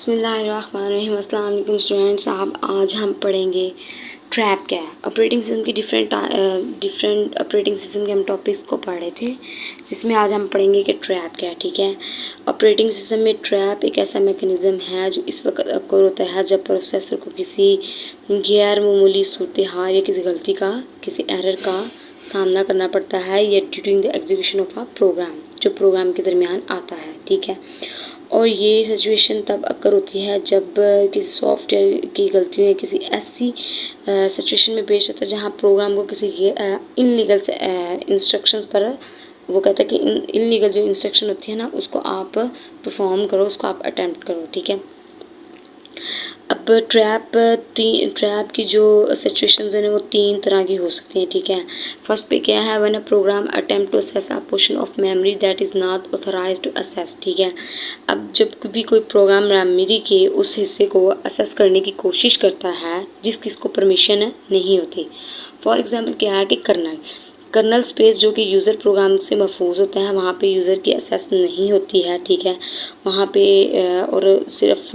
बिस्मिल्लाहिर्रहमानिर्रहीम। अस्सलाम वालेकुम स्टूडेंट्स। आज हम पढ़ेंगे ट्रैप क्या है। ऑपरेटिंग सिस्टम की डिफरेंट ऑपरेटिंग सिस्टम के हम टॉपिक्स को पढ़ रहे थे, जिसमें आज हम पढ़ेंगे कि ट्रैप क्या है। ठीक है, ऑपरेटिंग सिस्टम में ट्रैप एक ऐसा मैकेनिज़्म है जो इस वक्त अक्कर होता है जब प्रोसेसर को किसी गैर मामूली सूरत हाल या किसी गलती का, किसी एरर का सामना करना पड़ता है या during the execution of a program, जो प्रोग्राम के दरमियान आता है। ठीक है, और ये सिचुएशन तब अक्कर होती है जब किसी सॉफ्टवेयर की गलतियों या किसी ऐसी सिचुएशन में पेश आता है जहाँ प्रोग्राम को किसी इनलीगल से इंस्ट्रक्शंस पर, वो कहता है कि इनलीगल जो इंस्ट्रक्शन होती है ना, उसको आप परफॉर्म करो, उसको आप अटेम्प्ट करो। ठीक है, अब ट्रैप की जो सिचुएशंस हैं वो तीन तरह की हो सकती हैं। ठीक है, फर्स्ट पे क्या है, when a program attempt to access a portion of memory that is not authorized to access. ठीक है, अब जब भी कोई प्रोग्राम मेमोरी के उस हिस्से को असेस करने की कोशिश करता है जिसको परमिशन नहीं होती। फॉर एग्जांपल क्या है कि कर्नल स्पेस जो कि यूज़र प्रोग्राम से महफूज होता है, वहाँ पे यूज़र की एक्सेस नहीं होती है। ठीक है, वहाँ पे और सिर्फ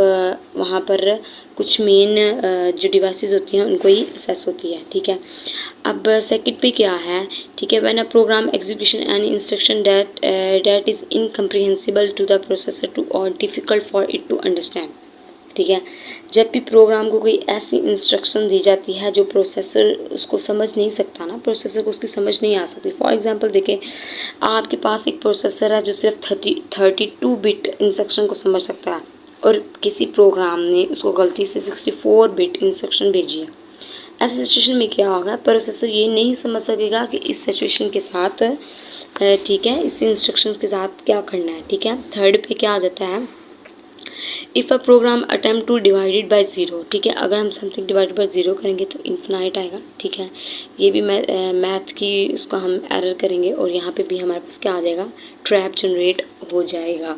वहाँ पर कुछ मेन जो डिवाइसेस होती हैं उनको ही एक्सेस होती है। ठीक है, अब सेकंड पे क्या है, ठीक है, when a program execution an instruction that is incomprehensible to the processor too और difficult for it to understand. ठीक है, जब भी प्रोग्राम को कोई ऐसी इंस्ट्रक्शन दी जाती है जो प्रोसेसर उसको समझ नहीं सकता ना, प्रोसेसर को उसकी समझ नहीं आ सकती। फॉर एग्जांपल देखें, आपके पास एक प्रोसेसर है जो सिर्फ 32 बिट इंस्ट्रक्शन को समझ सकता है और किसी प्रोग्राम ने उसको गलती से 64 बिट इंस्ट्रक्शन भेजी है। ऐसी सिचुएशन में क्या होगा, प्रोसेसर ये नहीं समझ सकेगा कि इस सिचुएशन के साथ, ठीक है, इस इंस्ट्रक्शंस के साथ क्या करना है। ठीक है, थर्ड पे क्या आ जाता है, if a program attempt to divided by zero. ठीक है, अगर हम समथिंग डिवाइडेड बाय ज़ीरो करेंगे तो इन्फिनाइट आएगा। ठीक है, ये भी मैथ की उसको हम एरर करेंगे और यहाँ पे भी हमारे पास क्या आ जाएगा, ट्रैप जनरेट हो जाएगा।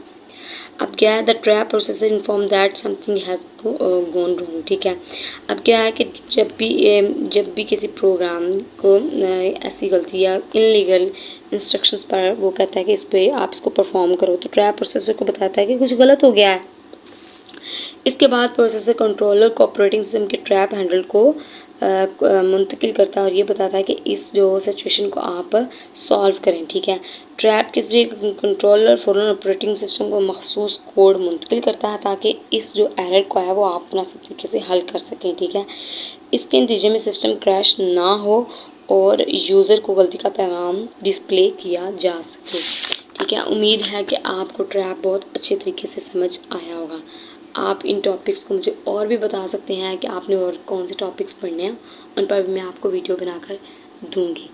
अब क्या है, the trap processor inform that something has gone wrong. ठीक है, अब क्या है कि जब भी किसी प्रोग्राम को ऐसी गलती या इनलीगल इंस्ट्रक्शंस पर वो कहता है कि इस पर आप इसको परफॉर्म करो, तो ट्रैप प्रोसेसर को बताता है कि कुछ गलत हो गया है। इसके बाद प्रोसेसर कंट्रोलर को ऑपरेटिंग सिस्टम के ट्रैप हैंडल को मुंतकिल करता है और ये बताता है कि इस जो सिचुएशन को आप सॉल्व करें। ठीक है, ट्रैप के जरिए कंट्रोलर फ़ौरन ऑपरेटिंग सिस्टम को मखसूस कोड मुंतकिल करता है ताकि इस जो एरर को है वो आप अपना सब तरीके से हल कर सकें। ठीक है, इसके नतीजे में सिस्टम क्रैश ना हो और यूज़र को गलती का पैगाम डिस्प्ले किया जा सके। ठीक है, उम्मीद है कि आपको ट्रैप बहुत अच्छे तरीके से समझ आया होगा। आप इन टॉपिक्स को मुझे और भी बता सकते हैं कि आपने और कौन से टॉपिक्स पढ़ने हैं, उन पर भी मैं आपको वीडियो बनाकर दूंगी।